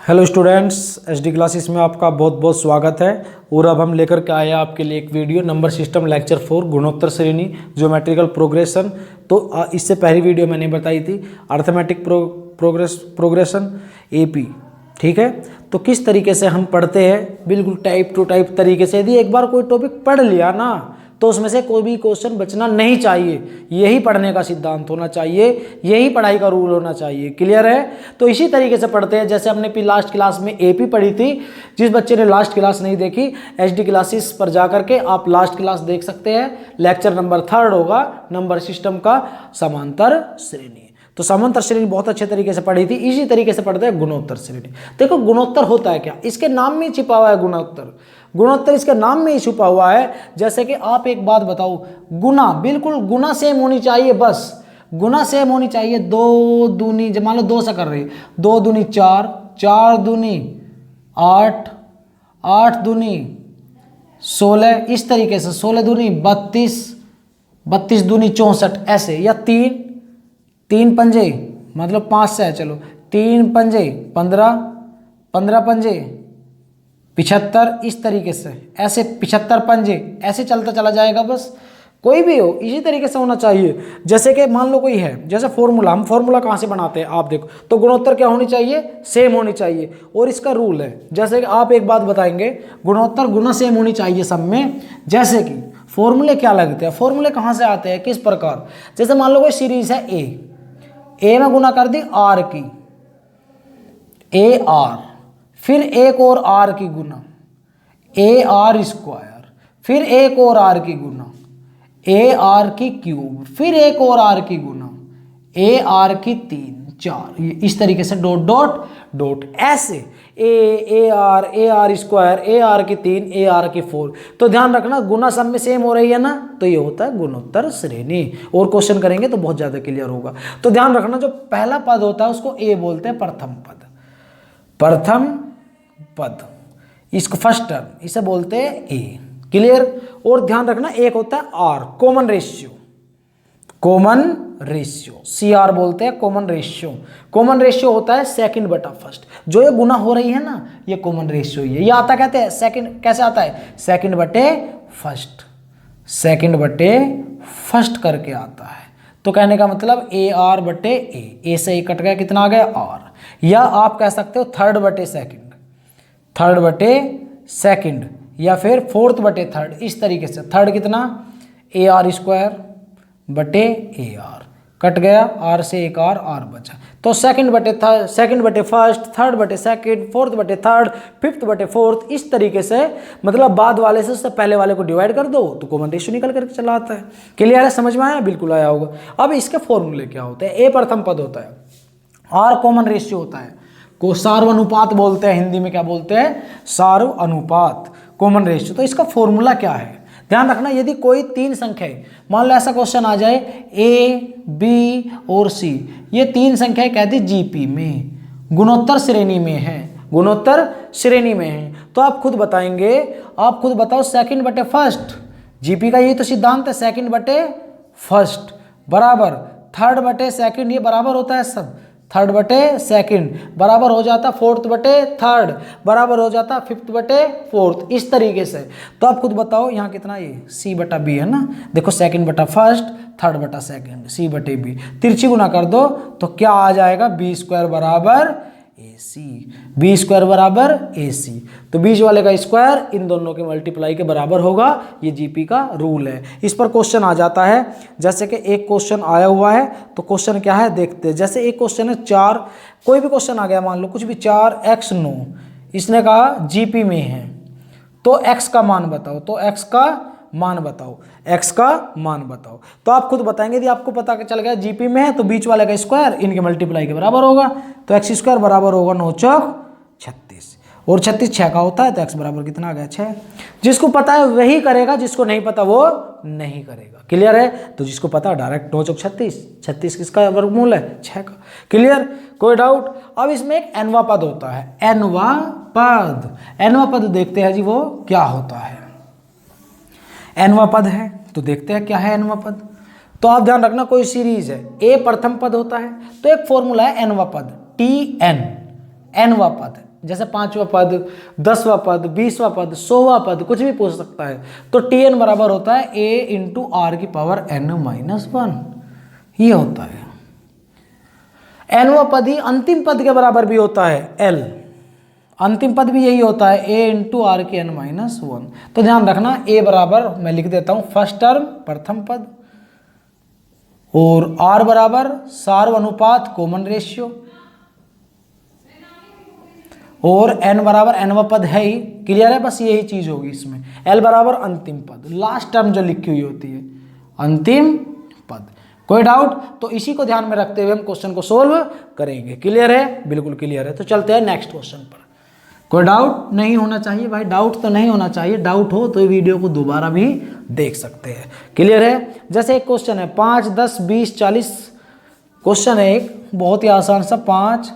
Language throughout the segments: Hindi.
हेलो स्टूडेंट्स, एसडी क्लासेस में आपका बहुत बहुत स्वागत है। और अब हम लेकर के आए हैं आपके लिए एक वीडियो नंबर सिस्टम लेक्चर 4 गुणोत्तर श्रेणी ज्योमेट्रिकल प्रोग्रेशन। तो इससे पहली वीडियो मैंने बताई थी अर्थमेटिक प्रोग्रेशन एपी। ठीक है, तो किस तरीके से हम पढ़ते हैं बिल्कुल टाइप टू टाइप तरीके से। यदि एक बार कोई टॉपिक पढ़ लिया ना तो उसमें से कोई भी क्वेश्चन बचना नहीं चाहिए। यही पढ़ने का सिद्धांत होना चाहिए, यही पढ़ाई का रूल होना चाहिए। क्लियर है? तो इसी तरीके से पढ़ते हैं जैसे हमने लास्ट क्लास में एपी पढ़ी थी। जिस बच्चे ने लास्ट क्लास नहीं देखी, एचडी क्लासेस पर जाकर के आप लास्ट क्लास देख सकते हैं। लेक्चर नंबर 3 होगा नंबर सिस्टम का समांतर श्रेणी। तो समांतर श्रेणी बहुत अच्छे तरीके से पढ़ी थी। इसी तरीके से पढ़ते हैं गुणोत्तर श्रेणी। देखो गुणोत्तर होता है क्या, इसके नाम में छिपा हुआ है गुणोत्तर। गुणोत्तर इसके नाम में ही छुपा हुआ है। जैसे कि आप एक बात बताओ, गुना बिल्कुल गुना सेम होनी चाहिए, बस गुना सेम होनी चाहिए। 2 दूनी, जब मान लो 2 से कर रही, 2 दूनी 4, 4 दूनी 8, 8 दूनी 16, इस तरीके से 16 दूनी 32, 32 दूनी 64, ऐसे। या 3 पंजे मतलब 5 से है, चलो 3 पंजे 15, 15 पंजे 75, इस तरीके से ऐसे 75 पंजे ऐसे चलता चला जाएगा। बस कोई भी हो इसी तरीके से होना चाहिए। जैसे कि मान लो कोई है, जैसे फॉर्मूला, हम फॉर्मूला कहाँ से बनाते हैं आप देखो, तो गुणोत्तर क्या होनी चाहिए, सेम होनी चाहिए। और इसका रूल है, जैसे कि आप एक बात बताएंगे, गुणोत्तर गुना सेम होनी चाहिए सब में। जैसे कि फॉर्मूले क्या लगते हैं, फॉर्मूले कहाँ से आते हैं, किस प्रकार। जैसे मान लो कोई सीरीज है ए में गुना कर दी आर की, ए आर, फिर एक और आर की गुना ए आर स्क्वायर, फिर एक और आर की गुना ए आर की क्यूब, फिर एक और आर की गुना ए आर की 3, 4, इस तरीके से डॉट डॉट डॉट ऐसे A R square, A R की 3, ए आर की 4। तो ध्यान रखना गुना सब में सेम हो रही है ना, तो ये होता है गुणोत्तर श्रेणी। और क्वेश्चन करेंगे तो बहुत ज्यादा क्लियर होगा। तो ध्यान रखना जो पहला पद होता है उसको ए बोलते हैं, प्रथम पद, प्रथम पद, इसको फर्स्ट टर्म, इसे बोलते हैं ए। क्लियर? और ध्यान रखना एक होता है R, common ratio, common ratio, C R बोलते हैं कॉमन रेशियो। कॉमन रेशियो होता है सेकंड बटा फर्स्ट। जो ये गुना हो रही है ना, ये कॉमन रेशियो ही है। ये आता कहते हैं सेकंड, कैसे आता है, सेकंड बटे फर्स्ट, सेकंड बटे फर्स्ट करके आता है। तो कहने का मतलब ए आर बटे ए से कट गया, कितना आ गया आर। या आप कह सकते हो थर्ड बटे सेकंड, थर्ड बटे सेकंड, या फिर फोर्थ बटे थर्ड, इस तरीके से। थर्ड कितना, ए आर स्क्वायर बटे ए आर, कट गया आर से एक आर बचा। तो सेकंड बटे फर्स्ट, थर्ड बटे सेकंड, फोर्थ बटे थर्ड, फिफ्थ बटे फोर्थ, इस तरीके से। मतलब बाद वाले से उससे पहले वाले को डिवाइड कर दो तो कॉमन रेशियो निकल करके चला आता है। क्लियर है? समझ में आया? बिल्कुल आया होगा। अब इसके फॉर्मूले क्या होते हैं, ए प्रथम पद होता है, आर कॉमन रेशियो होता है, को सार्व अनुपात बोलते हैं, हिंदी में क्या बोलते हैं, सार्व अनुपात, कॉमन रेशियो। तो इसका फॉर्मूला क्या है, ध्यान रखना। यदि कोई 3 संख्याएं, मान लो ऐसा क्वेश्चन आ जाए ए, बी और सी, ये 3 संख्याएं कहती जीपी में, गुणोत्तर श्रेणी में है, गुणोत्तर श्रेणी में है, तो आप खुद बताएंगे, आप खुद बताओ सेकंड बटे फर्स्ट, जीपी का ये तो सिद्धांत है, सेकंड बटे फर्स्ट बराबर थर्ड बटे सेकंड, ये बराबर होता है सब, थर्ड बटे सेकंड बराबर हो जाता फोर्थ बटे थर्ड, बराबर हो जाता फिफ्थ बटे फोर्थ, इस तरीके से। तो आप खुद बताओ यहाँ कितना, ये सी बटा बी है ना। देखो सेकंड बटा फर्स्ट, थर्ड बटा सेकंड, सी बटे बी, तिरछी गुना कर दो तो क्या आ जाएगा, बी स्क्वायर बराबर ए सी, बी स्क्वायर बराबर ए सी। तो बीच वाले का स्क्वायर इन दोनों के मल्टीप्लाई के बराबर होगा। ये जीपी का रूल है। इस पर क्वेश्चन आ जाता है, जैसे कि एक क्वेश्चन आया हुआ है, तो क्वेश्चन क्या है देखते हैं। जैसे एक क्वेश्चन है 4, कोई भी क्वेश्चन आ गया, मान लो कुछ भी 4x 9, इसने कहा जीपी में है, तो x का मान बताओ, तो x का मान बताओ, x का मान बताओ। तो आप खुद बताएंगे, यदि आपको पता चल गया जीपी में है तो बीच वाले का स्क्वायर इनके मल्टीप्लाई के बराबर होगा। तो x स्क्वायर बराबर होगा 9 चौक 36, और 36 6 का होता है, तो x बराबर कितना आ गया 6। जिसको पता है वही करेगा, जिसको नहीं पता वो नहीं करेगा। क्लियर है? तो जिसको पता डायरेक्ट 9 चौक 36, 36 किसका वर्गमूल है, 6 का। क्लियर? कोई डाउट? अब इसमें एक एनवा पद होता है, एनवा पद, एनवा पद देखते हैं जी वो क्या होता है। एनवा पद है तो देखते हैं क्या है एनवा पद। तो आप ध्यान रखना, कोई सीरीज है, ए प्रथम पद होता है, तो एक फॉर्मूला है एनवा पद, टी एन, एनवा पद, जैसे 5वां पद, 10वां पद, 20वां पद, 100वां पद, कुछ भी पूछ सकता है। तो Tn बराबर होता है a इंटू आर की पावर n-1, ये होता है। nवां पद ही अंतिम पद के बराबर भी होता है, l, अंतिम पद भी यही होता है a इंटू आर की n-1। तो ध्यान रखना a बराबर मैं लिख देता हूं फर्स्ट टर्म प्रथम पद, और r बराबर सार्व अनुपात कॉमन रेशियो, और n बराबर nवां पद है ही, क्लियर है, बस यही चीज होगी इसमें। l बराबर अंतिम पद, लास्ट टर्म जो लिखी हुई होती है अंतिम पद। कोई डाउट? तो इसी को ध्यान में रखते हुए हम क्वेश्चन को सोल्व करेंगे। क्लियर है? बिल्कुल क्लियर है। तो चलते हैं नेक्स्ट क्वेश्चन पर। कोई डाउट नहीं होना चाहिए भाई, डाउट तो नहीं होना चाहिए। डाउट हो तो ये वीडियो को दोबारा भी देख सकते हैं। क्लियर है? जैसे एक क्वेश्चन है 5, 10, 20, 40, क्वेश्चन है एक बहुत ही आसान सा, 5,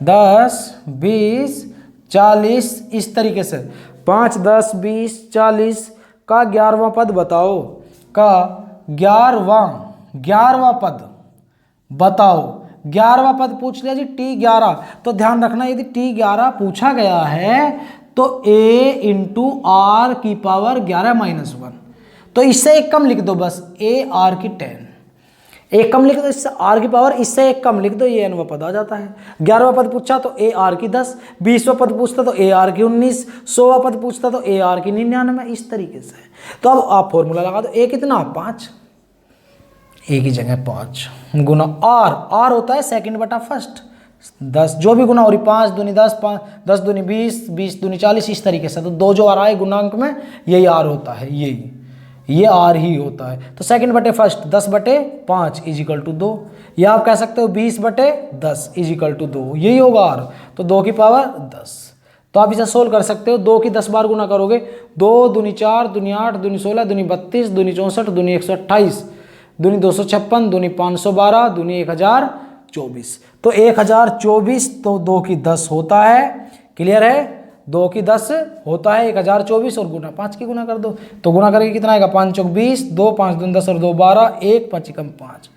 10, 20, 40, इस तरीके से 5, 10, 20, 40 का 11वां पद बताओ, का 11वां पद बताओ। 11वां पद पूछ लिया जी T11। तो ध्यान रखना यदि T11 पूछा गया है तो a इंटू आर की पावर 11-1, तो इससे एक कम लिख दो बस, a r की 10, एक कम लिख दो, इससे r की पावर इससे एक कम लिख दो, ये nवां पद आ जाता है। 11वां पद पूछा तो a r की 10, 20वां पद पूछता तो a r की 19, 100वां पद पूछता तो a r की 99, इस तरीके से। तो अब आप फॉर्मूला लगा दो, a कितना 5, a की जगह 5 गुना r होता है सेकंड बटा फर्स्ट, 10 जो भी गुना हो रही, 5 दूनी 10, 10 दूनी 20, 20 दूनी 40, इस तरीके से। तो 2 जो आ रहा है गुणांक में यही r होता है, ये r ही होता है। तो सेकंड बटे फर्स्ट 10 बटे 5 इजिकल टू 2, या आप कह सकते हो 20 बटे 10 इजिकल टू 2, यही होगा r। तो 2 की पावर 10। तो आप इसे सोल्व कर सकते हो, 2 की 10 बार गुना करोगे, 2 दूनी 4 दूनी 8 दूनी 16 दूनी 32 दूनी 64 दूनी 128 दूनी 256 दूनी 512 दूनी 1024। तो 1024, तो 2 की 10 होता है। क्लियर है? 2 की 10 होता है 1024, और गुना 5 की गुना कर दो, तो गुना करके कितना आएगा, 5 चौक 20, 2 5 दूनी 10 और 2 12, 1 5 कम 5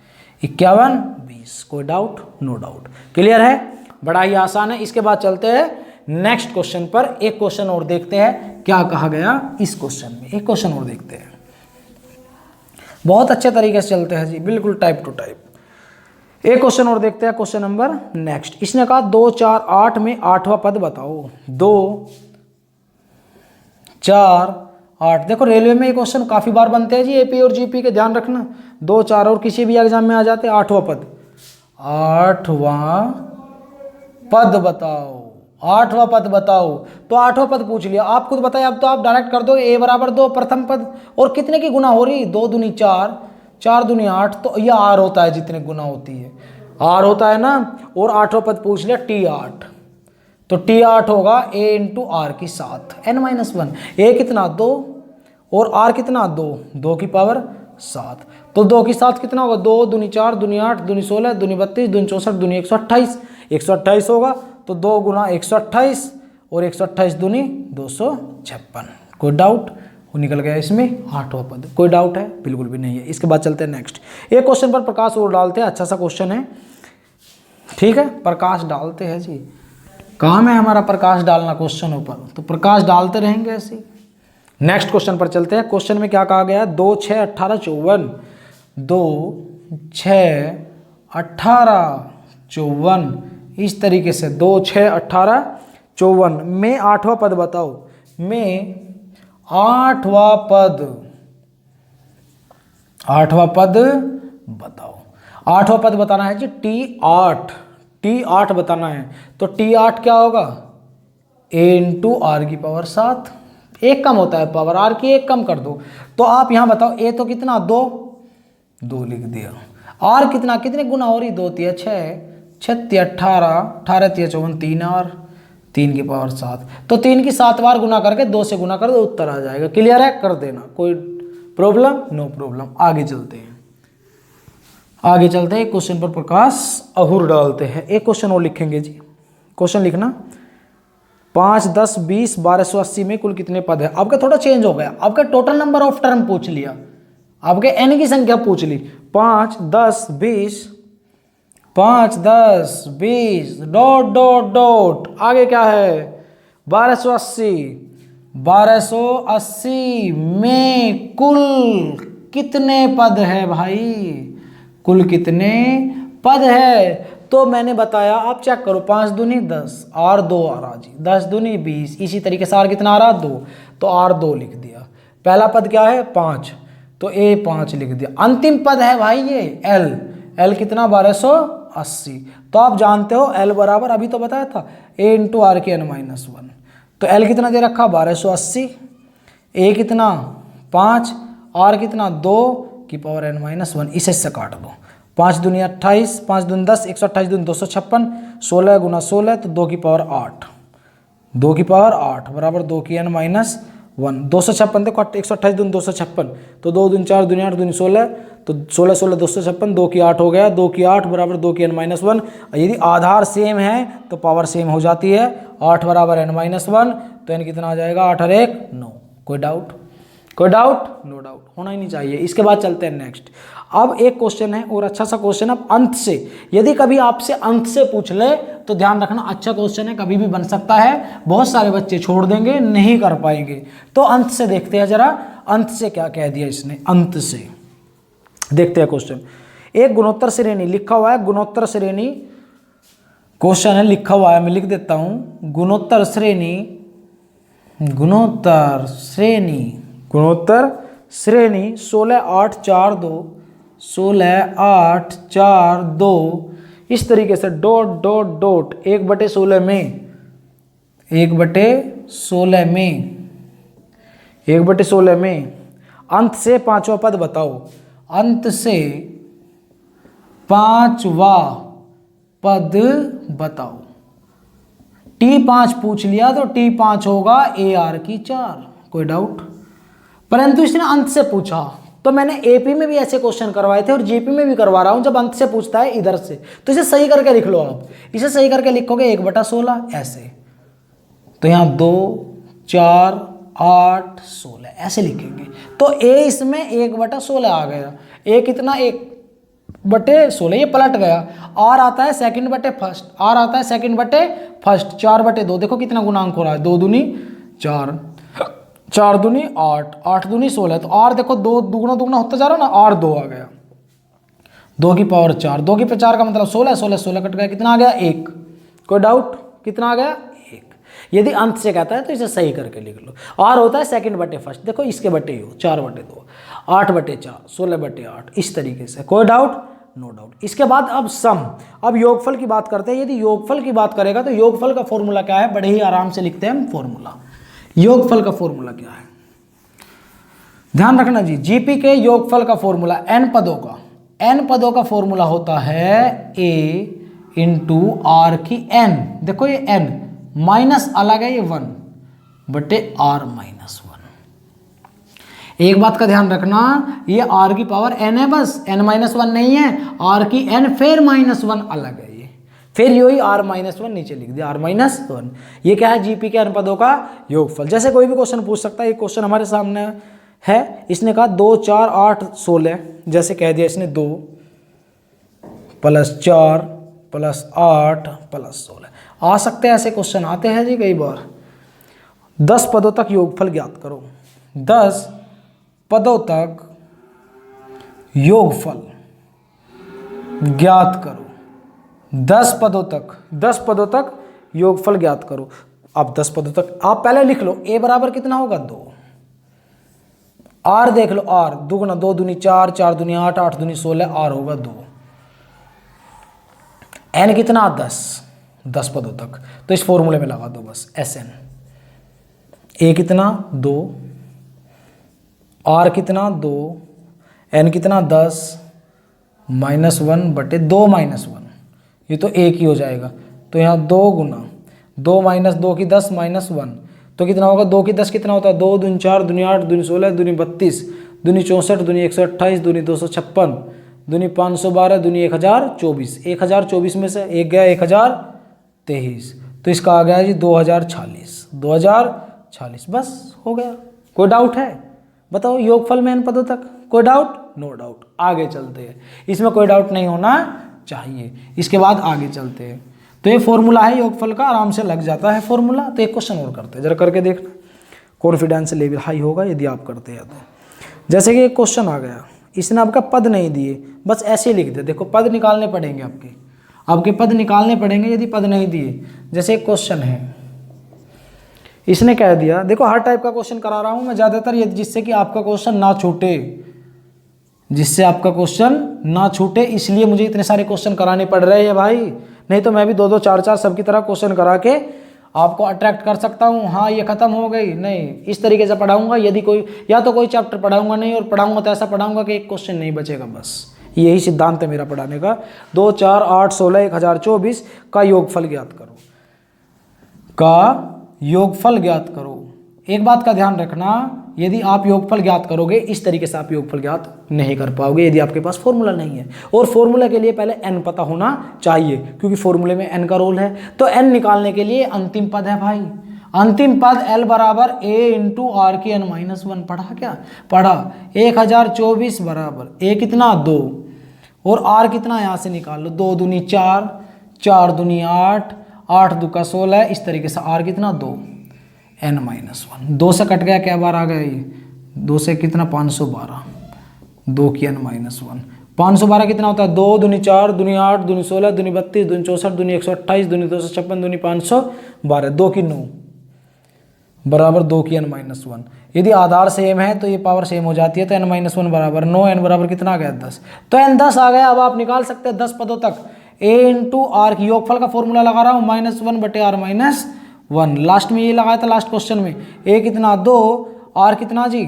51 20। कोई डाउट? No doubt. क्लियर है? बड़ा ही आसान है। इसके बाद चलते हैं नेक्स्ट क्वेश्चन पर। एक क्वेश्चन और देखते हैं क्या कहा गया इस क्वेश्चन में, एक क्वेश्चन और देखते हैं। बहुत अच्छे तरीके से चलते हैं जी, बिल्कुल टाइप टू टाइप। एक क्वेश्चन और देखते हैं, क्वेश्चन नंबर नेक्स्ट। इसने कहा 2, 4, 8 में 8वां पद बताओ। 2, 4, 8। देखो रेलवे में ये क्वेश्चन काफी बार बनते हैं जी, एपी और जीपी के, ध्यान रखना। 2, 4 और किसी भी एग्जाम में आ जाते हैं। 8वां पद, 8वां पद बताओ, 8वां पद बताओ। तो 8वां पद पूछ लिया, आप खुद बताइए। अब तो आप डायरेक्ट कर दो, a बराबर 2 प्रथम पद, और कितने की गुना हो रही, 2 दूनी 4, 4 दूनी 8, तो यह r होता है, जितने गुना होती है r होता है ना। और 8वां पद पूछ लिया T8, तो T8 होगा a इंटू आर की 7 n-1। a कितना 2 और r कितना 2, 2 की पावर 7। तो 2 की 7 कितना होगा, 2 दूनी 4 दूनी 8 दूनी 16 दूनी 32 दूनी 64 दूनी 128, 128 होगा। तो 2 गुना 128 और 128 दूनी 256। कोई डाउट? वो निकल गया इसमें 8वां पद। कोई डाउट है? बिल्कुल भी नहीं है। इसके बाद चलते हैं नेक्स्ट। एक क्वेश्चन पर प्रकाश और डालते हैं, अच्छा सा क्वेश्चन है, ठीक है, प्रकाश डालते हैं जी। काम है हमारा प्रकाश डालना क्वेश्चनों पर, तो प्रकाश डालते रहेंगे ऐसे। नेक्स्ट क्वेश्चन पर चलते हैं। क्वेश्चन में क्या कहा गया है, 2, 6, 18, 54, 2, 6, 18, 54, इस तरीके से 2, 6, 18, 54 में 8वां पद बताओ। में 8वां पद बताओ। 8वां पद बताना है जी, T8 बताना है। तो T8 क्या होगा, a इंटू आर की पावर 7, एक कम होता है पावर, r की एक कम कर दो। तो आप यहां बताओ, a तो कितना 2 लिख दिया, r कितना, कितने गुना हो रही, 2 तिया 6, 6 तिया 18, 18 तिया 54, 3 r, 3 की पावर 7। तो 3 की 7 बार गुना करके 2 से गुना कर दो, उत्तर आ जाएगा। क्लियर है? कर देना, कोई प्रॉब्लम? No problem. आगे चलते हैं, एक क्वेश्चन पर प्रकाश अहुर डालते हैं। एक क्वेश्चन और लिखेंगे जी। क्वेश्चन लिखना, 5, 10, 20, 1280 में कुल कितने पद है। आपका थोड़ा चेंज हो गया, आपका टोटल नंबर ऑफ टर्म पूछ लिया, आपके n की संख्या पूछ ली। 5, 10, 20, 5, 10, 20 डॉट डॉट डॉट। आगे क्या है 1280। 1280 में कुल कितने पद है भाई, कुल कितने पद है? तो मैंने बताया, आप चेक करो, 5 दूनी 10 और 2 आ रहा जी, 10 दूनी 20, इसी तरीके से आर कितना आ रहा 2, तो आर 2 लिख दिया। पहला पद क्या है 5, तो ए 5 लिख दिया। अंतिम पद है भाई ये एल, एल कितना 1280। तो आप जानते हो एल बराबर, अभी तो बताया था, ए इंटू आर के n-1। तो एल कितना दे रखा 1280, ए कितना 5, आर कितना 2 की पावर n-1, इसे से काट दो। 5 दूनी 28, 5 दूनी 10, 128 दूनी 256, 16 गुना 16 तो 2 की पावर 8, 2 की पावर 8 बराबर 2 की n-1। 256 देखो, 128 दूनी 256, तो 2 दूनी 4 दूनी 8 दूनी 16, तो 16 16 256, 2 की 8 हो गया, 2 की 8 बराबर 2 की n-1। यदि आधार सेम है तो पावर सेम हो जाती है, 8 बराबर n-1, तो n कितना आ जाएगा 8 और 1 9। कोई डाउट? कोई डाउट? नो डाउट, होना ही नहीं चाहिए। इसके बाद चलते हैं नेक्स्ट। अब एक क्वेश्चन है और अच्छा सा क्वेश्चन, अब अंत से, यदि कभी आपसे अंत से पूछ ले तो ध्यान रखना, अच्छा क्वेश्चन है, कभी भी बन सकता है, बहुत सारे बच्चे छोड़ देंगे, नहीं कर पाएंगे। तो अंत से देखते हैं जरा, अंत से क्या कह दिया इसने, अंत से देखते हैं क्वेश्चन। एक गुणोत्तर श्रेणी लिखा हुआ है, गुणोत्तर श्रेणी क्वेश्चन है, लिखा हुआ है, मैं लिख देता हूं, गुणोत्तर श्रेणी, गुणोत्तर श्रेणी, गुणोत्तर श्रेणी 16 8 4 2, 16 8 4 2, इस तरीके से डॉट डॉट डॉट 1/16 में, 1/16 में, 1/16 में अंत से पांचवा पद बताओ, अंत से पांचवा पद बताओ। T5 पूछ लिया तो T5 होगा AR की 4, कोई डाउट? परंतु इसने अंत से पूछा, तो मैंने एपी में भी ऐसे क्वेश्चन करवाए थे और जीपी में भी करवा रहा हूं, जब अंत से पूछता है इधर से, तो इसे सही करके लिख लो। आप इसे सही करके लिखोगे 1/16 ऐसे, तो यहां 2 4 8 16 ऐसे लिखेंगे, तो ए इसमें 1/16 आ गया। ए कितना 1/16, ये पलट गया। आर आता है सेकंड बटे फर्स्ट, आर आता है सेकंड बटे फर्स्ट, 4/2, देखो कितना गुणांक हो रहा है, 2 दूनी 4, 4 दूनी 8, 8 दूनी 16, तो आर देखो 2 दुगुना दुगुना होता जा रहा है ना, आर 2 आ गया, 2 की पावर 4, 2 की पावर 4 का मतलब 16, 16 16 कट गया, कितना आ गया 1। कोई डाउट? कितना आ गया 1। यदि अंत से कहता है तो इसे सही करके लिख लो। आर होता है सेकंड बटे फर्स्ट, देखो इसके बटे ही हो, 4/2, 8/4, 16/8, इस तरीके से। कोई डाउट? No doubt. इसके बाद अब सम, अब योगफल की बात करते हैं। यदि योगफल की बात करेगा तो योगफल का फॉर्मूला क्या है, बड़े ही आराम से लिखते हैं हम फॉर्मूला। योगफल का फॉर्मूला क्या है, ध्यान रखना जी, जीपी के योगफल का फॉर्मूला n पदों का, n पदों का फॉर्मूला होता है a इंटू आर की n। देखो ये n माइनस अलग है, ये 1/r-1। एक बात का ध्यान रखना, ये r की पावर n है बस, n-1 नहीं है, r की n फिर -1 अलग है, ये फिर यही r-1 नीचे लिख दिया, r-1। ये क्या है, जीपी के n पदों का योगफल। जैसे कोई भी क्वेश्चन पूछ सकता है, एक क्वेश्चन हमारे सामने है, इसने कहा 2 4 8 16, जैसे कह दिया इसने 2 + 4 + 8 + 16, आ सकते हैं ऐसे क्वेश्चन, आते हैं जी कई बार। 10 पदों तक योगफल ज्ञात करो, 10 पदों तक योगफल ज्ञात करो, 10 पदों तक, 10 पदों तक योगफल ज्ञात करो। अब 10 पदों तक आप पहले लिख लो, a बराबर कितना होगा 2, आर देख लो, आर दुगुना 2 दूनी 4, 4 दूनी 8, 8 दूनी 16, आर होगा 2, n कितना 10, 10 पदों तक, तो इस फॉर्मूले में लगा दो बस Sn। a कितना 2, r कितना 2, n कितना 10, -1/2 -1, ये तो एक ही हो जाएगा, तो यहाँ 2 गुना 2 - 2 की 10 -1, तो कितना होगा, 2 की 10 कितना होता है, 2 दूनी 4 दूनी 8 दूनी 16 दूनी 32 दूनी 64 दूनी 128 दूनी 256 दूनी 512 दूनी 1024, 1024 में से एक गया 1023, तो इसका आ गया जी 2040, 2040, बस हो गया। कोई डाउट है बताओ, योगफल में n पदों तक? कोई डाउट? No doubt. आगे चलते हैं, इसमें कोई डाउट नहीं होना चाहिए। इसके बाद आगे चलते हैं। तो ये फॉर्मूला है योगफल का, आराम से लग जाता है फॉर्मूला। तो एक क्वेश्चन और करते हैं, जरा करके देखना, कॉन्फिडेंस लेवल हाई होगा यदि आप करते हैं तो। जैसे कि एक क्वेश्चन आ गया, इसने आपका पद नहीं दिए, बस ऐसे लिख दे। देखो पद निकालने पड़ेंगे आपके पद निकालने पड़ेंगे यदि पद नहीं दिए। जैसे एक क्वेश्चन है, इसने कह दिया, देखो हर टाइप का क्वेश्चन करा रहा हूं मैं ज़्यादातर ये, जिससे कि आपका क्वेश्चन ना छूटे, जिससे आपका क्वेश्चन ना छूटे, इसलिए मुझे इतने सारे क्वेश्चन कराने पड़ रहे हैं भाई। नहीं तो मैं भी 2-2 4-4 सबकी तरह क्वेश्चन करा के आपको अट्रैक्ट कर सकता हूँ। हाँ ये खत्म हो गई, नहीं, इस तरीके से पढ़ाऊंगा। यदि कोई या तो कोई चैप्टर पढ़ाऊंगा नहीं, और पढ़ाऊंगा तो ऐसा पढ़ाऊंगा कि एक क्वेश्चन नहीं बचेगा, बस यही सिद्धांत है मेरा पढ़ाने का। 2, 4, 8, 16, 1024 का योगफल ज्ञात करो, का योगफल ज्ञात करो। एक बात का ध्यान रखना, यदि आप योगफल ज्ञात करोगे इस तरीके से आप योगफल ज्ञात नहीं कर पाओगे यदि आपके पास फॉर्मूला नहीं है। और फॉर्मूला के लिए पहले n पता होना चाहिए, क्योंकि फॉर्मूले में n का रोल है। तो n निकालने के लिए अंतिम पद है भाई, अंतिम पद l बराबर a इंटू आर की n-1। पढ़ा क्या? पढ़ा। 1024 बराबर a कितना 2, और r कितना यहाँ से निकाल लो, 2 दूनी 4, 4 दूनी 8, 8 दूका 16, इस तरीके से r कितना 2 n-1। 2 से कट गया, क्या बार आ गया ये, 2 से कितना 512, 2 की n-1। 512 कितना होता है, 2 दूनी 4 दूनी 8 दूनी 16 दूनी 32 दूनी 64 दूनी 128 दूनी 256 दूनी 512, 2 की 9 बराबर 2 की n-1। यदि आधार सेम है तो ये पावर सेम हो जाती है, तो n-1 बराबर 9, n बराबर कितना आ गया 10। तो n 10 आ गया। अब आप निकाल सकते हैं 10 पदों तक। a इंटू आर की योगफल का फॉर्मूला लगा रहा हूँ, -1/r-1। लास्ट में ये लगाया था, लास्ट क्वेश्चन में। a कितना 2, r कितना जी,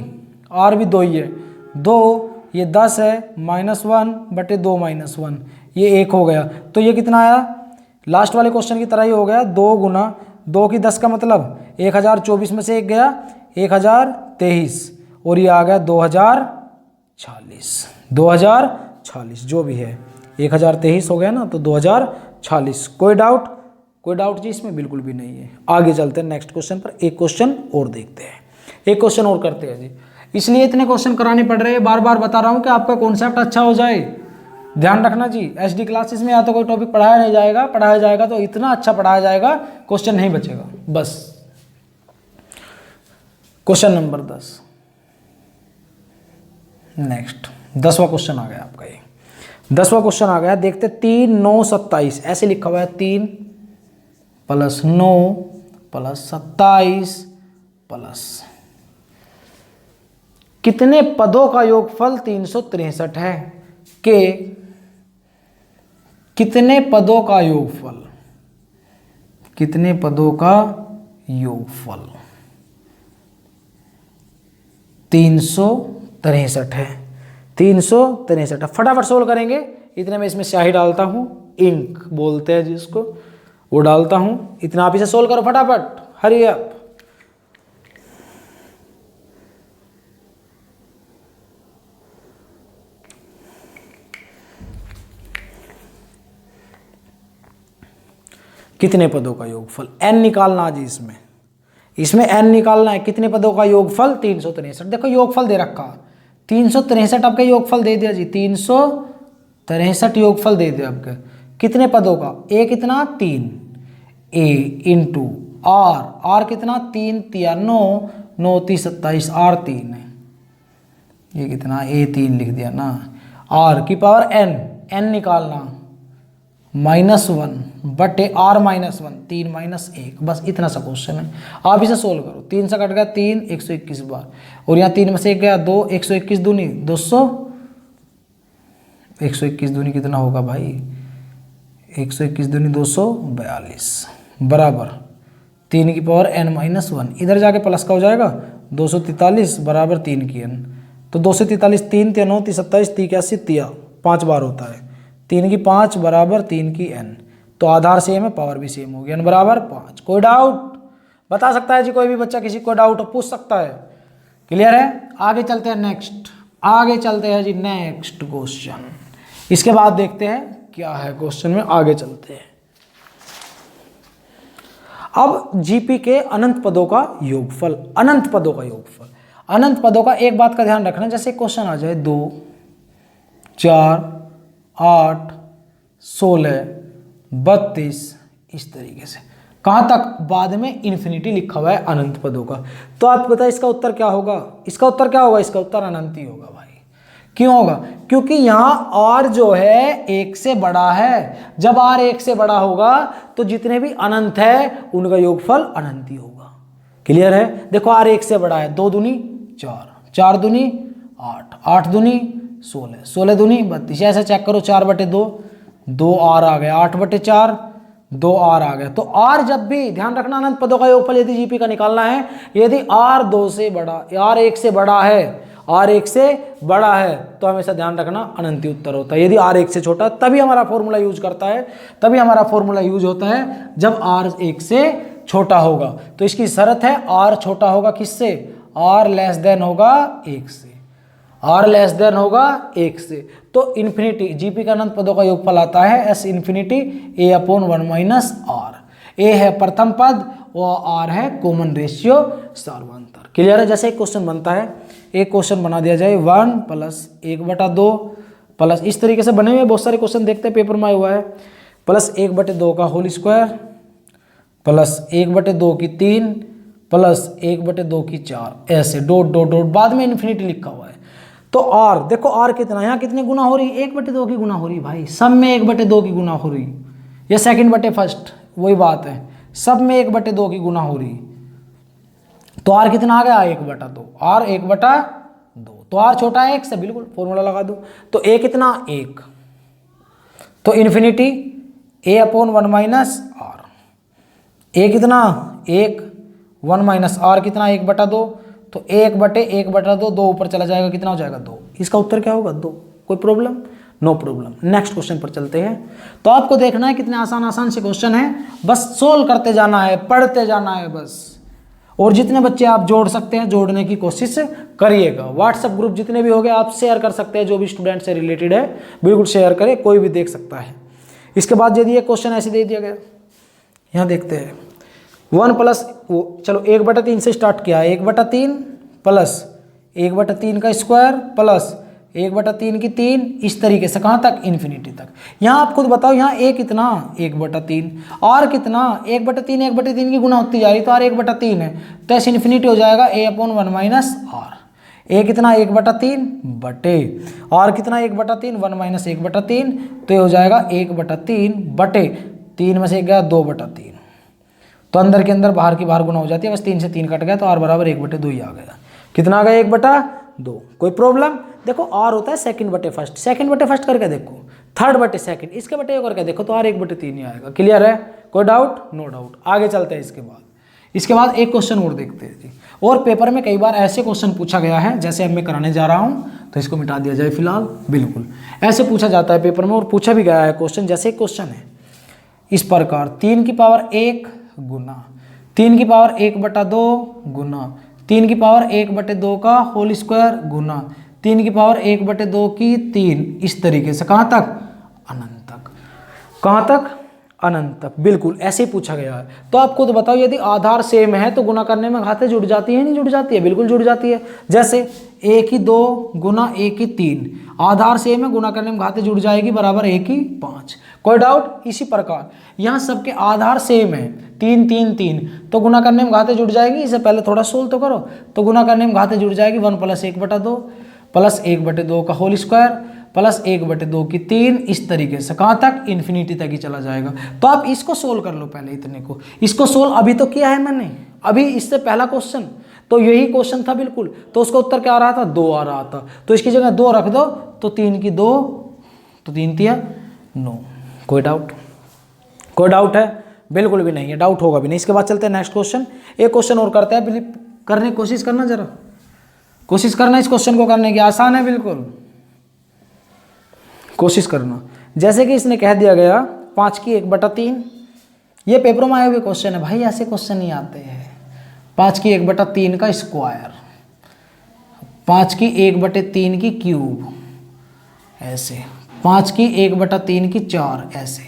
r भी 2 ही है, 2, ये 10 है, -1/2 -1, ये 1 हो गया। तो ये कितना आया, लास्ट वाले क्वेश्चन की तरह ही हो गया, 2 गुना 2 की 10 का मतलब 1024 में से 1 गया 1023, और ये आ गया 2046 जो भी है, 1023 हो गया ना, तो 2046। कोई डाउट जी इसमें? बिल्कुल भी नहीं है। आगे चलते हैं नेक्स्ट क्वेश्चन पर, एक क्वेश्चन और देखते हैं, एक क्वेश्चन और करते हैं जी। इसलिए इतने क्वेश्चन कराने पड़ रहे हैं, बार बार बता रहा हूं कि आपका कॉन्सेप्ट अच्छा हो जाए। ध्यान रखना जी, एचडी क्लासेस में या तो कोई टॉपिक पढ़ाया नहीं जाएगा, पढ़ाया जाएगा तो इतना अच्छा पढ़ाया जाएगा क्वेश्चन नहीं बचेगा। बस क्वेश्चन नंबर 10, नेक्स्ट 10वां क्वेश्चन आ गया आपका। ये 10वां क्वेश्चन आ गया, देखते 3, 9, 27 ऐसे लिखा हुआ है, 3 + 9 + 27 प्लस कितने पदों का योगफल 363 है, के कितने पदों का योगफल, कितने पदों का योगफल 363 है, 363। फटाफट सोल्व करेंगे। इतने में इसमें स्याही डालता हूं, इंक बोलते हैं जिसको, वो डालता हूं। इतना आप इसे सोल्व करो फटाफट, हरी अप। कितने पदों का योगफल, n निकालना जी, इसमें n निकालना है। कितने पदों का योगफल 363। देखो योगफल दे रखा 363, आपका योगफल दे दिया जी, 363 योगफल दे दिया आपका। कितने पदों का, a कितना 3, a इंटू r कितना 3 तिया 9, 9 × 27, r 3 है, ये कितना a 3 लिख दिया ना, r की पावर n निकालना -1/r-1, 3 - 1, बस इतना सा क्वेश्चन है। आप इसे सोल्व करो। 3 से कट गया 3, 121 बार, और यहाँ 3 में से 1 गया 2, 121 दूनी 200, 121 दूनी कितना होगा भाई, 121 दूनी 242 बराबर 3 की पावर n-1। इधर जाके प्लस का हो जाएगा 243 बराबर 3 की n। तो 243, 3 × 9 = 27, 3 × 80 5 बार होता है, 3 की 5 बराबर 3 की n। तो आधार सेम है, पावर भी सेम होगी, n बराबर 5। कोई डाउट बता सकता है जी, कोई भी बच्चा किसी को डाउट पूछ सकता है। क्लियर है? आगे चलते हैं नेक्स्ट, आगे चलते हैं जी नेक्स्ट क्वेश्चन। इसके बाद देखते हैं क्या है क्वेश्चन में, आगे चलते हैं। अब जीपी के अनंत पदों का योगफल, अनंत पदों का योगफल, अनंत पदों का एक बात का ध्यान रखना, जैसे क्वेश्चन आ जाए 2, 4, 8, 16, 32, इस तरीके से। कहाँ तक? बाद में इन्फिनिटी लिखा हुआ है अनंत पदों का। तो आप बताइए इसका उत्तर क्या होगा? इसका उत्तर क्या होगा? इसका उत्तर अनंत ही होगा भाई। क्यों होगा? क्योंकि यहाँ r जो है 1 से बड़ा है। जब r 1 से बड़ा होगा तो जितने भी अनंत है उनका योगफल अनंत ही होगा। क्लियर है? देखो r 1 से बड़ा है, 2 दूनी 4, 4 दूनी 8, 8 दूनी 16, 16 दूनी 32। ऐसे चेक करो, 4/2, 2r आ गया, 8/4, 2r आ गया। तो r जब भी, ध्यान रखना, अनंत पदों का योगफल यदि जीपी का निकालना है, यदि r 2 से बड़ा, r 1 से बड़ा है, r 1 से बड़ा है, तो हमेशा ध्यान रखना अनंत ही उत्तर होता है। यदि r 1 से छोटा, तभी हमारा फॉर्मूला यूज करता है, तभी हमारा फॉर्मूला यूज होता है जब r 1 से छोटा होगा। तो इसकी शर्त है r छोटा होगा किससे? r लेस देन होगा 1 से, r लेस देन होगा 1 से। तो इन्फिनिटी, जीपी का अनंत पदों का योगफल आता है s infinity a/1 minus r। a है प्रथम पद और r है कॉमन रेशियो सर्वांतर। क्लियर है? जैसे एक क्वेश्चन बनता है, एक क्वेश्चन बना दिया जाए 1 प्लस 1/2 प्लस, इस तरीके से बने हुए बहुत सारे क्वेश्चन देखते हैं पेपर में आया हुआ है, प्लस 1/2 का होल स्क्वायर प्लस 1/2 की 3 प्लस 1/2 की 4, ऐसे डॉट डॉट डॉट, बाद में इन्फिनिटी लिखा हुआ है। तो r देखो, r कितना, यहाँ कितने गुना हो रही? 1/2 की गुना हो रही भाई, सब में 1/2 की गुना हो रही। ये सेकंड बटे फर्स्ट, वही बात है, सब में 1/2 की गुना हो रही। तो r कितना आ गया? 1/2, r 1/2। तो r छोटा है 1 से, बिल्कुल फॉर्मूला लगा दो। तो a कितना? 1। तो infinity a/1 minus r, a कितना? 1, 1 माइनस r कितना? 1/2। तो 1/1/2, 2 ऊपर चला जाएगा, कितना हो जाएगा? 2। इसका उत्तर क्या होगा? 2। कोई problem? No problem. Next question पर चलते हैं। तो आपको देखना है कितने आसान आसान से क्वेश्चन है, बस सोल्व करते जाना है, पढ़ते जाना है बस। और जितने बच्चे आप जोड़ सकते हैं जोड़ने की कोशिश करिएगा। व्हाट्सएप ग्रुप जितने भी हो गए आप शेयर कर सकते हैं, जो भी स्टूडेंट से रिलेटेड है बिल्कुल शेयर करें, कोई भी देख सकता है। इसके बाद यदि ये क्वेश्चन ऐसे दे दिया गया, यहाँ देखते हैं 1 प्लस, वो चलो 1/3 से स्टार्ट किया, 1/3 प्लस 1/3 का स्क्वायर प्लस 1/3 की 3, इस तरीके से कहाँ तक? इन्फिनिटी तक। यहाँ आप खुद बताओ, यहाँ a कितना? 1/3, r कितना? 1/3, 1/3 की गुना होती जा रही, तो r 1/3 है, तो ऐसे इन्फिनिटी हो जाएगा a/1 माइनस r। a कितना? 1/3 बटे r कितना? 1/3, 1 माइनस 1/3, तो ये हो जाएगा 1/3 बटे 3 में से 1 गया 2/3। तो अंदर के अंदर बाहर की बाहर गुना हो जाती है, बस 3 से 3 कट गया, तो r बराबर 1/2 ही आ गया। कितना आ गया? 1/2। कोई प्रॉब्लम? देखो r होता है सेकंड बटे फर्स्ट, सेकंड बटे फर्स्ट करके देखो, थर्ड बटे सेकंड, इसके बटे करके देखो, तो r 1/3 ही आएगा। क्लियर है? कोई डाउट? No doubt. आगे चलते हैं। इसके बाद एक क्वेश्चन और देखते हैं जी। और पेपर में कई बार ऐसे क्वेश्चन पूछा गया है, जैसे अब मैं कराने जा रहा हूँ, तो इसको मिटा दिया जाए फिलहाल। बिल्कुल ऐसे पूछा जाता है पेपर में, और पूछा भी गया है क्वेश्चन। जैसे एक क्वेश्चन है इस प्रकार, 3 की पावर 1 गुना 3 की पावर 1/2 गुना 3 की पावर 1/2 का होल स्क्वायर गुना 3 की पावर 1/2 की 3, इस तरीके से कहाँ तक? अनंत तक। कहाँ तक? अनंत तक। बिल्कुल ऐसे ही पूछा गया है। तो आप खुद बताओ, यदि आधार सेम है तो गुना करने में घातें जुड़ जाती है नहीं जुड़ जाती है? बिल्कुल जुड़ जाती है। जैसे a की 2 गुना a की 3, आधार सेम है, गुना करने में घातें जुड़ जाएगी, बराबर a की 5। कोई डाउट? इसी प्रकार यहाँ सबके आधार सेम है, 3 3 3, तो गुना करने में घातें जुड़ जाएगी। इससे पहले थोड़ा सोल्व तो करो, तो गुना करने में घातें जुड़ जाएगी, 1 प्लस 1/2 प्लस 1/2 का होल स्क्वायर प्लस 1/2 की 3, इस तरीके से कहाँ तक? इन्फिनिटी तक ही चला जाएगा। तो आप इसको सोल्व कर लो पहले, इतने को। इसको सोल्व अभी तो किया है मैंने, अभी इससे पहला क्वेश्चन तो यही क्वेश्चन था बिल्कुल। तो उसका उत्तर क्या आ रहा था? 2 आ रहा था। तो इसकी जगह 2 रख दो, तो 3 की 2, तो 3 तिया 9। कोई डाउट? कोई डाउट है? बिल्कुल भी नहीं है, डाउट होगा भी नहीं। इसके बाद चलते हैं नेक्स्ट क्वेश्चन। एक क्वेश्चन और करते हैं, बिलीव करने की कोशिश करना, जरा कोशिश करना इस क्वेश्चन को करने की। आसान है बिल्कुल, कोशिश करना। जैसे कि इसने कह दिया गया 5 की 1/3, ये पेपरों में आए हुए क्वेश्चन है भाई, ऐसे क्वेश्चन नहीं आते हैं। 5 की 1/3 का स्क्वायर, 5 की 1/3 की क्यूब, ऐसे 5 की 1/3 की 4, ऐसे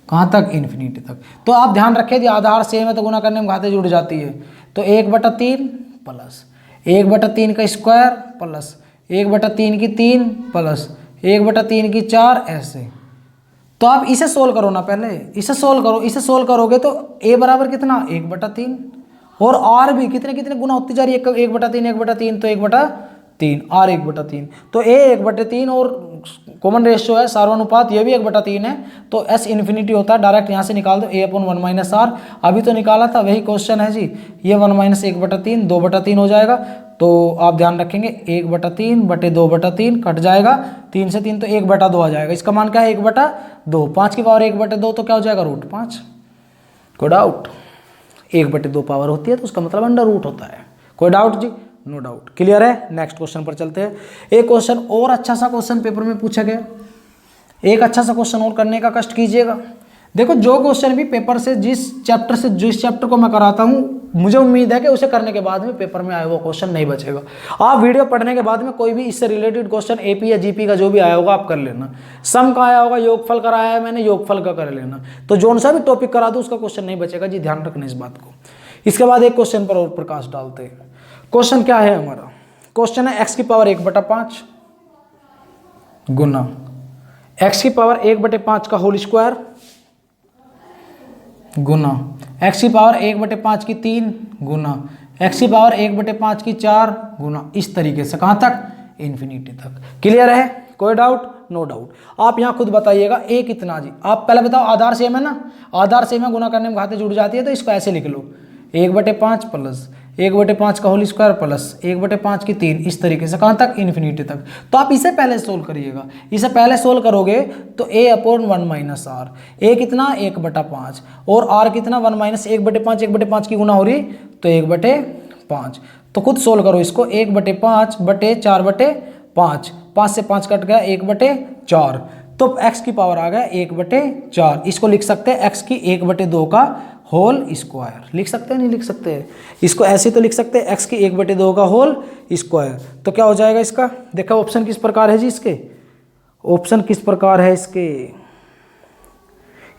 कहाँ तक? इन्फिनिटी तक। तो आप ध्यान रखें, यदि आधार सेम है तो गुना करने में घातें जुड़ जाती है। तो 1/3 प्लस 1/3 का स्क्वायर प्लस 1/3 की 3 प्लस 1/3 की 4, ऐसे तो आप इसे सोल्व करो ना, पहले इसे सोल्व करो। इसे सोल्व करोगे तो a बराबर कितना 1/3 और r भी कितने कितने गुना होती जा रही है 1/3 1/3 तो 1/3 r 1/3 तो a 1/3 और कॉमन रेशियो है सार्वनुपात ये भी 1/3 है तो s इन्फिनिटी होता है। डायरेक्ट यहाँ से निकाल दो a/1 - r अभी तो निकाला था वही क्वेश्चन है जी। ये 1 - 1/3 2/3 हो जाएगा। तो आप ध्यान रखेंगे 1/3 बटे 2/3 कट जाएगा 3 से 3 तो 1/2 आ जाएगा। इसका मान क्या है 1/2 5 की पावर 1/2 तो क्या हो जाएगा √5। कोई डाउट 1/2 पावर होती है तो उसका मतलब अंडर रूट होता है। कोई डाउट जी? No doubt. क्लियर है? नेक्स्ट क्वेश्चन पर चलते हैं। एक क्वेश्चन और अच्छा सा क्वेश्चन पेपर में पूछा गया, एक अच्छा सा क्वेश्चन और करने का कष्ट कीजिएगा। देखो जो क्वेश्चन भी पेपर से जिस चैप्टर को मैं कराता हूँ मुझे उम्मीद है कि उसे करने के बाद में पेपर में आया वो क्वेश्चन नहीं बचेगा। आप वीडियो पढ़ने के बाद में कोई भी इससे रिलेटेड क्वेश्चन एपी या जीपी का जो भी आया होगा आप कर लेना। सम का आया होगा, योगफल कराया है मैंने, योगफल का कर लेना। तो जो सा भी टॉपिक करा दो उसका क्वेश्चन नहीं बचेगा जी, ध्यान रखना इस बात को। इसके बाद एक क्वेश्चन पर और प्रकाश डालते हैं। क्वेश्चन क्या है हमारा? क्वेश्चन है x⁵ 1/5 गुना x⁵ 1/5 का होल स्क्वायर गुना x⁵ 1/5 की 3 गुना x⁵ 1/5 की 4 गुना इस तरीके से कहाँ तक? इन्फिनिटी तक। क्लियर है? कोई डाउट? No doubt. आप यहाँ खुद बताइएगा a कितना जी? आप पहले बताओ, आधार सेम है ना, आधार सेम है, गुना करने में घाते जुड़ जाती है तो इसको ऐसे लिख लो 1/5 प्लस 1/5 का होल स्क्वायर प्लस 1/5 की 3 इस तरीके से कहाँ तक? इन्फिनिटी तक। तो आप इसे पहले सोल्व करिएगा। इसे पहले सोल्व करोगे तो a/1 - r, a कितना 1/5 और r कितना 1 - 1/5 1/5 की गुना हो रही तो 1/5। तो खुद सोल्व करो इसको 1/5 बटे 4/5 5 से 5 कट गया 1/4 तो x की पावर आ गया 1/4। इसको लिख सकते हैं x की 1/2 का होल स्क्वायर। लिख सकते हैं नहीं लिख सकते? इसको ऐसे तो लिख सकते हैं x की 1/2 का होल स्क्वायर। तो क्या हो जाएगा इसका? देखो ऑप्शन किस प्रकार है जी इसके, ऑप्शन किस प्रकार है इसके,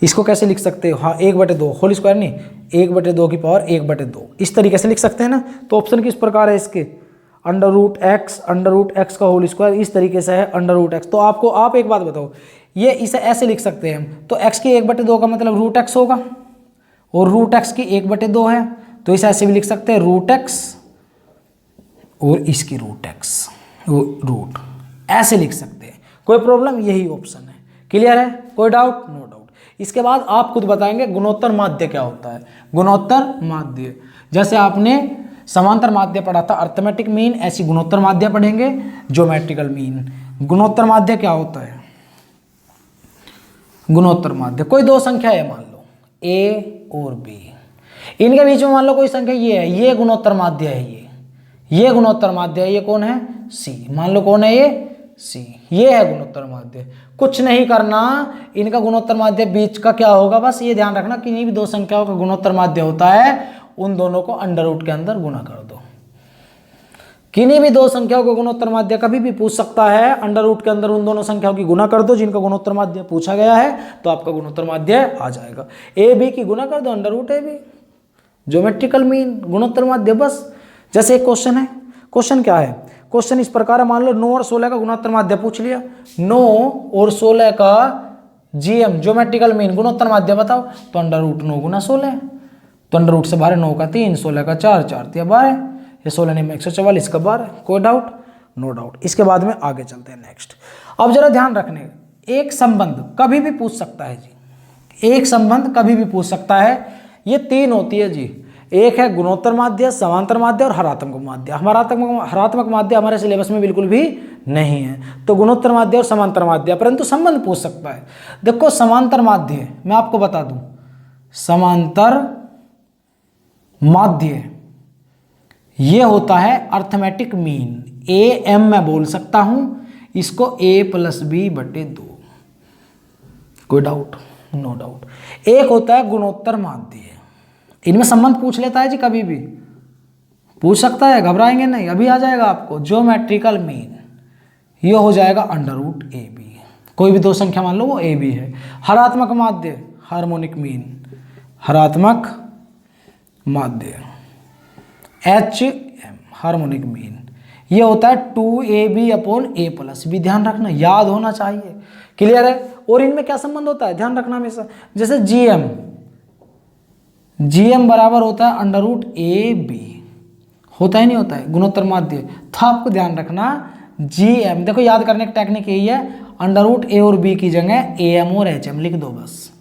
इसको कैसे लिख सकते हो? हाँ 1/2 होल स्क्वायर नहीं 1/2 की पावर 1/2 इस तरीके से लिख सकते हैं ना। तो ऑप्शन किस प्रकार है इसके? √x का होल स्क्वायर इस तरीके से है √x। तो आपको आप एक बात बताओ, ये इसे ऐसे लिख सकते हैं तो x की 1/2 का मतलब √x होगा और √x की 1/2 है तो इसे ऐसे भी लिख सकते हैं √x और इसकी √x रूट ऐसे लिख सकते हैं। कोई प्रॉब्लम? यही ऑप्शन है। क्लियर है? कोई डाउट? No doubt. इसके बाद आप खुद बताएंगे गुणोत्तर माध्य क्या होता है। गुणोत्तर माध्य जैसे आपने समांतर माध्य पढ़ा था अर्थमेटिक मीन, ऐसी गुणोत्तर माध्य पढ़ेंगे ज्योमेट्रिकल मीन। गुणोत्तर माध्य क्या होता है? गुणोत्तर माध्य कोई दो संख्या है मान लो a और b, इनके बीच में मान लो कोई संख्या ये है, ये गुणोत्तर माध्य है, ये गुणोत्तर माध्य है, ये कौन है? c। मान लो कौन है ये? c। ये है गुणोत्तर माध्य। कुछ नहीं करना, इनका गुणोत्तर माध्य बीच का क्या होगा बस ये ध्यान रखना, किन्हीं भी दो संख्याओं का गुणोत्तर माध्य होता है उन दोनों को अंडर रूट के अंदर गुना कर दो। किन्हीं भी दो संख्याओं को गुणोत्तर माध्य कभी भी पूछ सकता है, अंडर रूट के अंदर उन दोनों संख्याओं की गुना कर दो जिनका गुणोत्तर माध्य पूछा गया है तो आपका गुणोत्तर माध्य आ जाएगा। ए बी की गुना कर दो under root A B, geometrical mean गुणोत्तर माध्य बस। जैसे एक क्वेश्चन है, क्वेश्चन क्या है? क्वेश्चन इस प्रकार है, मान लो 9 और 16 का गुणोत्तर माध्य पूछ लिया, 9 और 16 का जीएम ज्योमेट्रिकल मीन गुणोत्तर माध्य बताओ तो अंडर रूट 9 गुना 16 तो अंडर रूट से बाहर 9 का 3 16 का 4 4 3 12 ये 16 नहीं 144 का 12। कोई डाउट? No doubt. इसके बाद में आगे चलते हैं नेक्स्ट। अब जरा ध्यान रखने, एक संबंध कभी भी पूछ सकता है जी, एक संबंध कभी भी पूछ सकता है। ये 3 होती है जी, एक है गुणोत्तर माध्य, समांतर माध्य और हरात्मक माध्य। हरात्मक माध्य हमारे सिलेबस में बिल्कुल भी नहीं है, तो गुणोत्तर माध्य और समांतर माध्य, परंतु संबंध पूछ सकता है। देखो समांतर माध्य मैं आपको बता दूं, समांतर माध्य ये होता है अर्थमेटिक मीन, AM मैं बोल सकता हूं इसको a+b/2। कोई डाउट? No doubt. एक होता है गुणोत्तर माध्य, इनमें संबंध पूछ लेता है जी, कभी भी पूछ सकता है, घबराएंगे नहीं, अभी आ जाएगा आपको। ज्योमेट्रिकल मीन ये हो जाएगा अंडर रूट AB, कोई भी दो संख्या मान लो वो AB है। हरात्मक माध्य हार्मोनिक मीन, हरात्मक माध्य HM हार्मोनिक मीन ये होता है 2AB/A+। भी ध्यान रखना, याद होना चाहिए क्लियर है। और इनमें क्या संबंध होता है, ध्यान रखना हमेशा, जैसे जीएम बराबर होता है अंडर रूट ए बी, होता ही नहीं होता है गुणोत्तर माध्य। तो आपको ध्यान रखना जीएम, देखो याद करने की टेक्निक यही है, अंडर रूट ए और बी की जगह ए एम और एच एम लिख दो बस,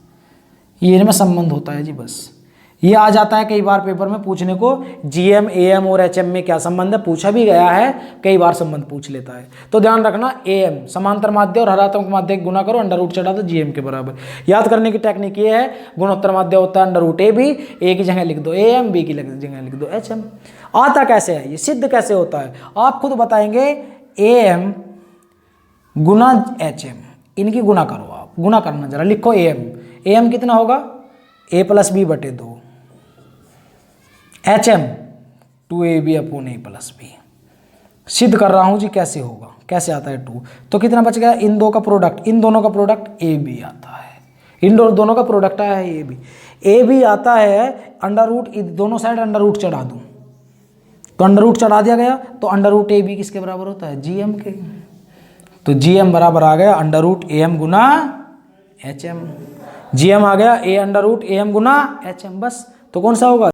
ये इनमें संबंध होता है जी बस। ये आ जाता है कई बार पेपर में पूछने को, जीएम एएम और एचएम में क्या संबंध है, पूछा भी गया है, कई बार संबंध पूछ लेता है। तो ध्यान रखना एएम समांतर माध्य और हरात्मक माध्य गुना करो, अंडर रूट चढ़ा दो जीएम के बराबर। याद करने की टेक्निक ये है, गुणोत्तर माध्य होता है अंडर रूट ए बी, ए की जगह लिख दो एएम, बी की जगह लिख दो एचएम। आता कैसे है, ये सिद्ध कैसे होता है आप खुद बताएंगे। एएम गुना एचएम, इनकी गुना करो, आप गुना करना जरा, लिखो एएम, एएम कितना होगा ए प्लस बी बटे 2, एच एम 2ab अपॉन ए प्लस बी। सिद्ध कर रहा हूं जी कैसे होगा, कैसे आता है 2, तो कितना बच गया, इन दो का प्रोडक्ट, इन दोनों का प्रोडक्ट ए बी आता है, इन दोनों का प्रोडक्ट आया है ए बी आता है अंडर रूट, दोनों साइड अंडर रूट चढ़ा दूं तो अंडर रूट चढ़ा दिया गया, तो अंडर रूट ए बी किसके बराबर होता है, जी एम के। तो जी एम बराबर आ गया अंडर रूट ए एम गुना एच एम, जी एम आ गया A under root A M गुना एच एम, बस। तो कौन सा होगा